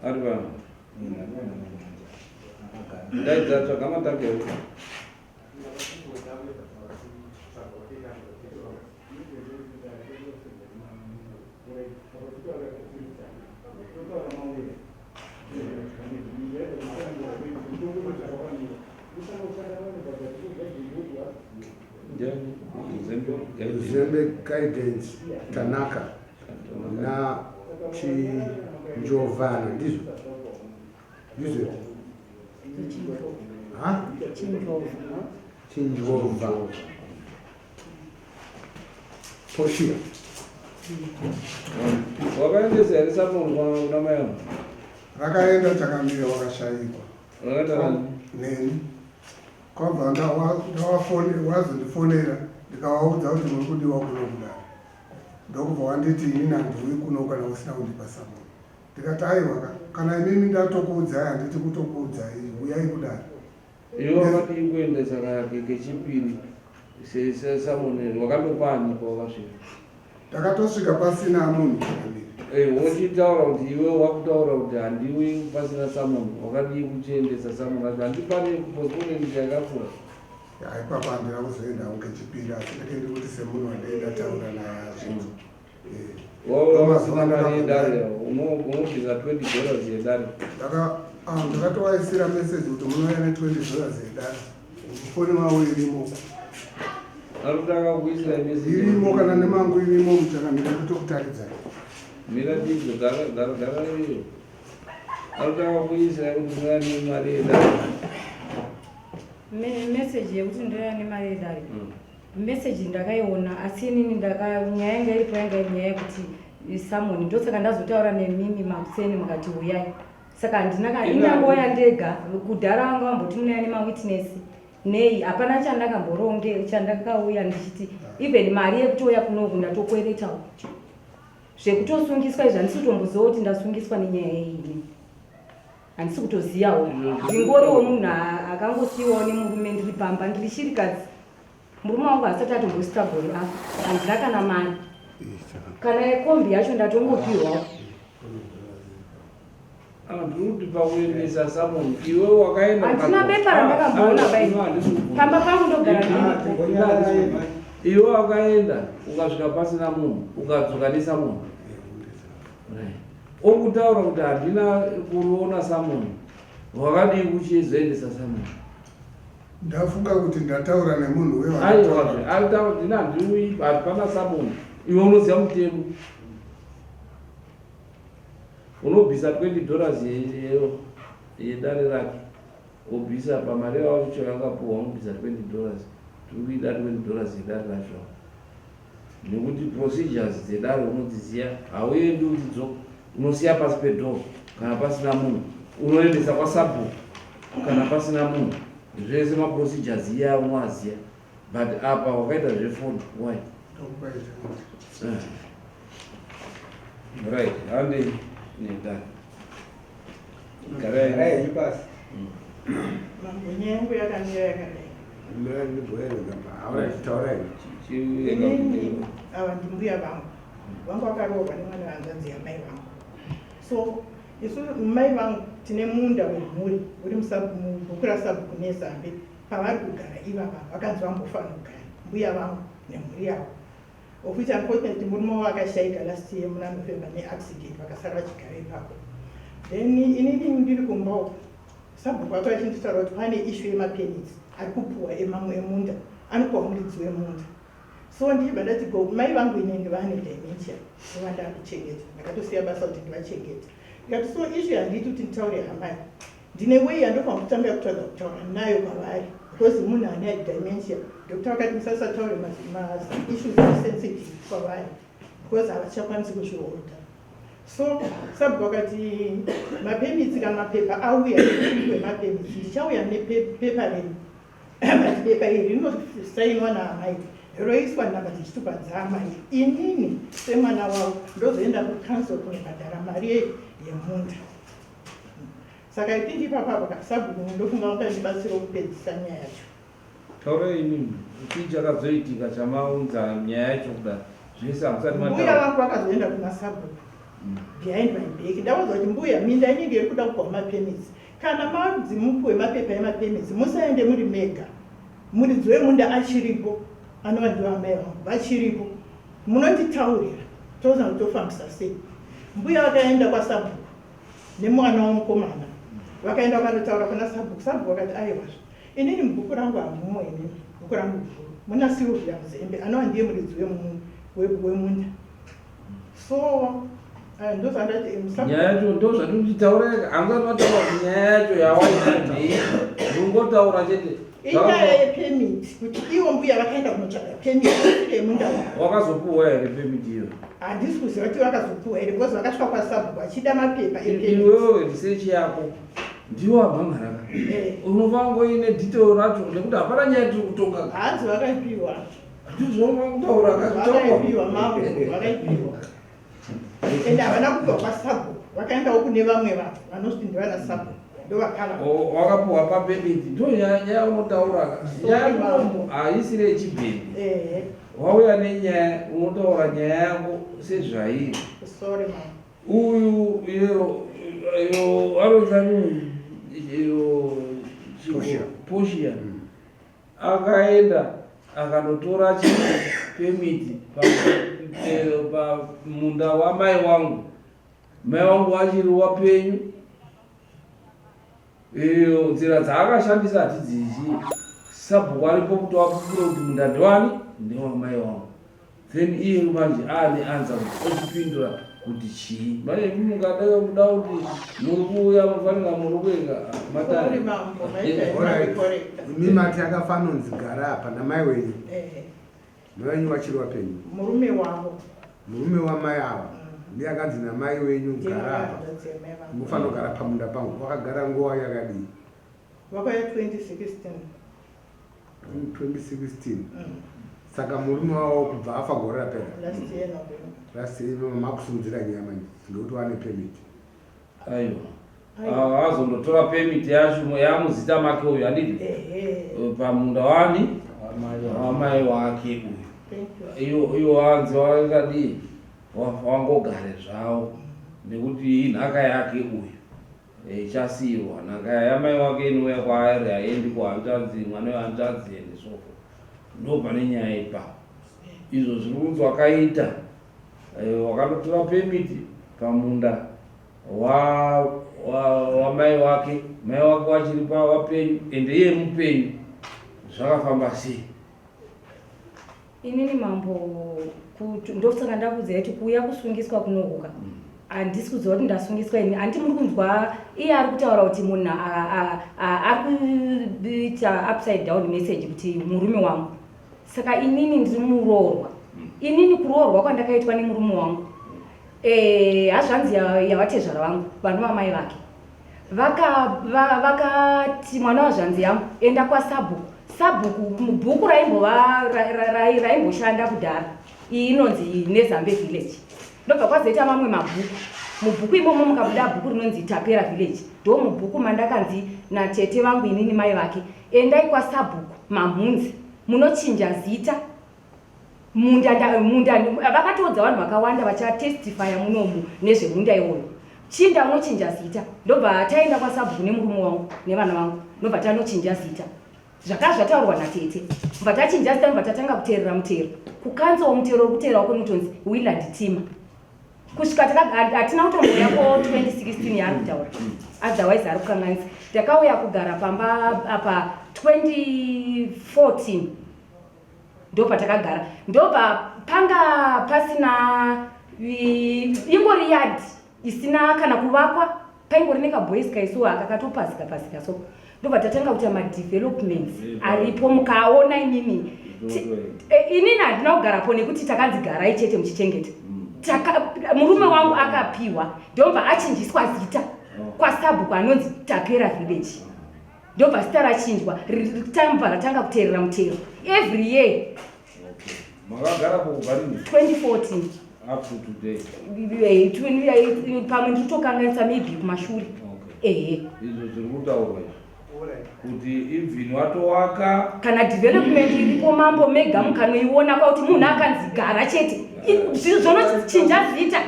Arba. Dai za kama take. Zembe guidance Tanaka na Chinjovana ndizo Chinjova Poshia wakaendesa risamunwa NaMai rakaenda takamira wakashayikwa neni kwabva wazondifonera ndikavaudza kuti muri kudiwa kuno kudaro ndokubva wanditi ini nandiwi kuno kana usina kundipa samunhu ndikati aiwa kana inini ndatokuudzai handiti kutokuudzai uyai kudaro iwe wakati kuendesa kechipiri sesamunhu wakandokwanikwa wakasvika takatosvika pasina munhu takamira uchitaura kuti iwe wakutaura kuti handiwi pasina samunhu wakadii kuchiendesa samunhu ati handipane postponenti yakakura ipapo handina kuzoenda ngechipiri asi ndikendi kuti semunhu wandaenda taura naye azvinzo wasina mari yedare unobvisa $20 yedare ndakatovaisira meseji kuti munouya ne$20 yedare foni mavo irimo arikutanga kuisira meseji irimo kana nemangu irimo muchakamira kutokutaridzai mira didzo gara iyo arikutanga kuisira kuti munouya nemari yedare message yekuti ndoya nemari yedare message ndakaiona asi inini nyaya yanga iripo yanga iri nyaya yekuti samoni ndosaka ndazotaura nemimi makuseni mukati uyai saka indangoya ndega kudhara vanga vamboti munouya nemawitness nei hapana chandakauya ndichiti even mari yekutouya kunoku ndatokweretawo zvekutosungiswa izvi handisi kutomboziva kuti ndasungiswa nenyaya yeini handisi kutoziyawo zvingoriwo munhu akangosiyiwawo nemurume ndiri pamba ndiri chirikadzi murume wangu hasati atombostabhori apa handina kana mari kana yekombi yacho ndatongopirwawo ndikuti pakuendesa samunhu iwe wakaenda handina bepa randakamboona pamba pangu ndogara iwe wakaenda ukasvika pasina munhu ukadzoka nesamunhu okutaura kuti handina kuona samunhu wakadii kuchizoendesa samunhu ndafunga kuti ndataura nemunhu aiwazve aritaura kuti ndina handiwi hapana samunhu iwe unoziva mutemo unobvisa $20 yedare rake obvisa pamari yacho yangapuwa unobvisa $20 tikuida $20 yedare racho nekuti procedures dzedare unodziziya hauendi uchidzo unosiya pasi pedhoo kana pasina munhu unoendesa kwasabhuku kana pasina munhu zvese maprocedures iya unoaziya but apa wakaita zvefoni why right hande nedare garai ipasi mangunyengu yakamira yakadai inini ava ndimbuya vangu vakaroorwa nemwana hanzanzi yamai vangu so isusu mai vangu tine munda wemhuri uri mubhuku rasabhuku nezambe pavari kugara ivava vakanzi vambofanira kugara mbuya vangu nemhuri yavo of which unfortunately murume wavo akashayika last year muna November neaccident vakasara vachigara ipapo then inini ndiri kumbawo sabhuku vako vachinditaura kuti pane issue yemapenits ari kupuwa emamwe emunda anopuwa muridzi wemunda so ndibva ndati go mai vangu inenge vane dementia ovanda kuchengeta ndakatosiya basa kuti ndivachengete ndikati so issue handiti kuti nditaure hamai ndine wei yandofanira kutambira kutsvaga kutaura nayo kwavari because munhu ane dementia dokta vakati musasataure maissues asensitive kwavari because havachakwanisi kuzvihodha so sabhuku vakati mapemitsi kana mapepa auya kwemapemitsi ndichauya nepepa renu but pepa iri rinosainwa naamai roiswa nhamba dzichitupa dzaamai inini semwana wavo ndozoenda kucouncil kunobhadhara mari yemunda saka itindi ipapapa sabhuku ndofunga vakandibatsira kupedzisa nyaya yacho taura inini chii chakazoitika chamaunza nyaya yacho kudaro zvese hamusati mbuya vangu vakazoenda kuna sabhuku behind my back. Ndavaudza kuti mbuya minda inenge iri kuda kupa mapermits. Kana manzi mupuwe mapepa emapermits, musaende muri mega. Muridzi wemunda achiripo, anova ndiwo amai vangu vachiripo. Munotitaurira toza kutofambisa sei. Mbuya vakaenda kwasabhuku nemwana womukomana. Vakaenda vakatotaura kuna sabhuku. Sabhuku vakati aiwa, inini mubhuku rangu hamumo inini, bhuku rangu guru. Muna Silvia Muzembe, anova ndiye muridzi wemunda. So nyaya yacho ndozvatinotaura anganotaura kuti nyaya yacho yawainandei ungotaura chete inyaya yepemiti kuti iwo mbuya vakaenda kunotsvaga pemiti yemunda wakazopuwa here pemiti iyo handisi kuziva kuti vakazopuwa here because vakasvika kwasabhuku vachida mapepa iwewe research yako ndiwo amhangaraka unofangoine detail racho nekuti hapana nyaya tiri kutonga hanzi vakaipiwa ndizvomangutaura vakaipiwa mavo vakaipiwa ende havana kubva kwasabhuku vakaendawo kune vamwe vanhu vanoti ndivana sabhuku ndovakala wakapuwa papemiti ndo nyaya unotaura nyaya haisi rechibheni wauya nenyaya unotaura nyaya yako sezvairi sorry ma uyu iyo anozani Poshia akaenda akanotora pemiti pamunda wamai vangu. Mai vangu vachiri wapenyu. Nzira dzaakashandisa hatidzizi. Sabhuku aripo kuti wapupura kuti munda ndewani ndewamai vangu. Then iye manje ane anza ochipindura kuti chii. Manje mungada kuda kuti muri kuuya mufanira muri kuenga matare. Mimati akafanonzi gara apa namai wenyu. Mai wenyu vachiri wapenyu. Murume wavo. Murume wamai ava. Ndiye akanzi namai wenyu gara apa. Mufanira kugara pamunda pangu. Wakagara nguva yakadii? Wakauya 2016. 2016. Saka murume wavo kubva afa gore rapera. Last year makusunzira nyama ndikuti wane permit. Aiwa. Azondotora permit yacho yamuzita make uyu handiti? Pamunda wani? Wamai wake uyu. Iyo wanzi wakadii wangogare zvavo nekuti inhaka yake uyu ichasiyirwa. Nhaka yamai wake inouya kwaari haendi kuhanzvadzi, mwana wehanzvadzi ende so forth. Ndo pane nyaya ipapo. Izvo zviri kunzi wakaita wakanotora pemiti pamunda wamai wake. Mai wake wachiri wapenyu ende iye mupenyu. Zvakafamba sei? Inini mambo ndosaka ndakuudza kuti kuuya kusungiswa kunohuka handisi kuziva kuti ndasungiswa ini. Handi muri kunzwa iye ari kutaura kuti munhu ari kuita upside down message kuti murume wangu. Saka inini ndiri muroorwa. Inini kuroorwa kwandakaitwa nemurume wangu. Hazvanzi yavatezvara vangu vano vamai vake vakati mwana wazvanzi yangu enda kwasabhuku. Sabhuku bhuku raimboshanda kudhara iyi inonzi nezambe village. Ndobva kwazoita mamwe mabhuku. Mubhuku imomo mukabuda bhuku rinonzi tapera village. Ndo mubhuku mandakanzi natete vangu inini mai vake endai kwasabhuku mamhunzi munochinja zita. Munda vakatodza vanhu vakawanda vachatestifya munomu nezvemunda iwoyo. Chinda unochinja zita. Ndobva taenda kwasabhuku nemurume wangu nevana vangu. Ndobva tanochinja zita. Zvataurwa natete. Mbva tachinja zita mbva tatanga kuteerera mutero. Kukanzwa mutero wekutera wako notonzi Willard Tima. Kusvika hatina kutomboya ko 2016 yaari kutaura. Otherwise ari kukanganisa. Takauya kugara pamba apa 2014. Ndopa takagara. Ndopa panga pasina ingori yard isina kana kuvakwa. Paingori nekaboys kaisuwa akakatopazika so. Ndopa tatanga kuti madevelopments aripo mukaona inini. Inini handina kugarapo nekuti takanzigarai chete muchichengeta. Murume wangu akapiwa ndobva achinjiswa zita kwasabhuku anonzi tapera village. Ndobva zita rachinjwa ritambva ratanga kuteerera mutero every year. Makagara kubva rini? 2014 up to today. Pamwe nditokanganisa maybe kumashure. Izvo zviri kutaurwa kuti even watovaka kana development iripo mambo mega mukanoiona kwakuti munhu akanzi gara chete zvonochinja zita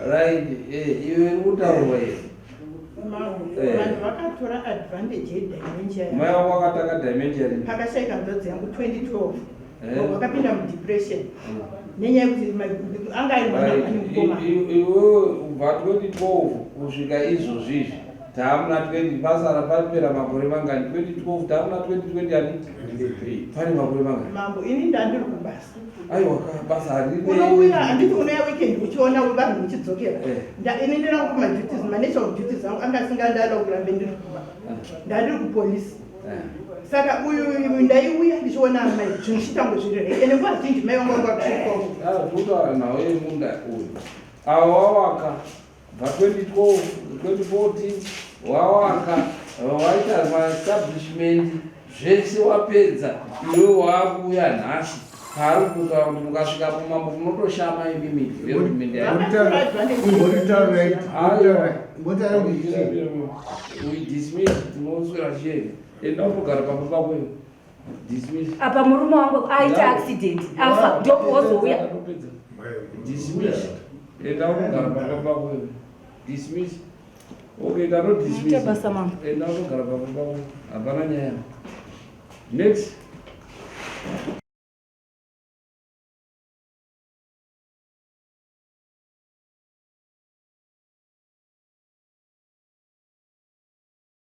right iwe utaurwa here vanhu vakatora advantage yedementia mai wako akatanga dementia rini pakashaika nzodzi yangu 2012 wakapinda mudepression nenyaya yekuti anga ari mwana ane mukoma iwewe ubva 2012 kusvika izvozvizvi taamuna 20 pasara papera makore mangani 2012 taamuna 2020 ani pane makore mangani mambo ini ndandiri kubasa aiwa basa harine unouya handiti unouya weekend uchiona vanhu uchidzokera ini ndina kumaduties manational duties angu anga singandada kurambe ndiri kuba ndandiri kupolisi saka uyu ndaiuya ndichiona mai zvinochitango zviri ene nguva zhinji mai vangu vanga vakusvikawo kutaura nawo yemunda uyu avo wawaka bva 2012 2014 wawaka waita maestablishment zvese wapedza iwe waakuuya nhasi pari mukasvika pamambo munotoshama imimi verumende uidismiss tinoswera chiyeni enda unogara pamba pakweyo dismiss apa murume wangu aita accident afa ndopozouya dismiss enda unogara pamba pakweyo dismiss okay kano dismiss enda unogara pamba pakweyo hapana nyaya next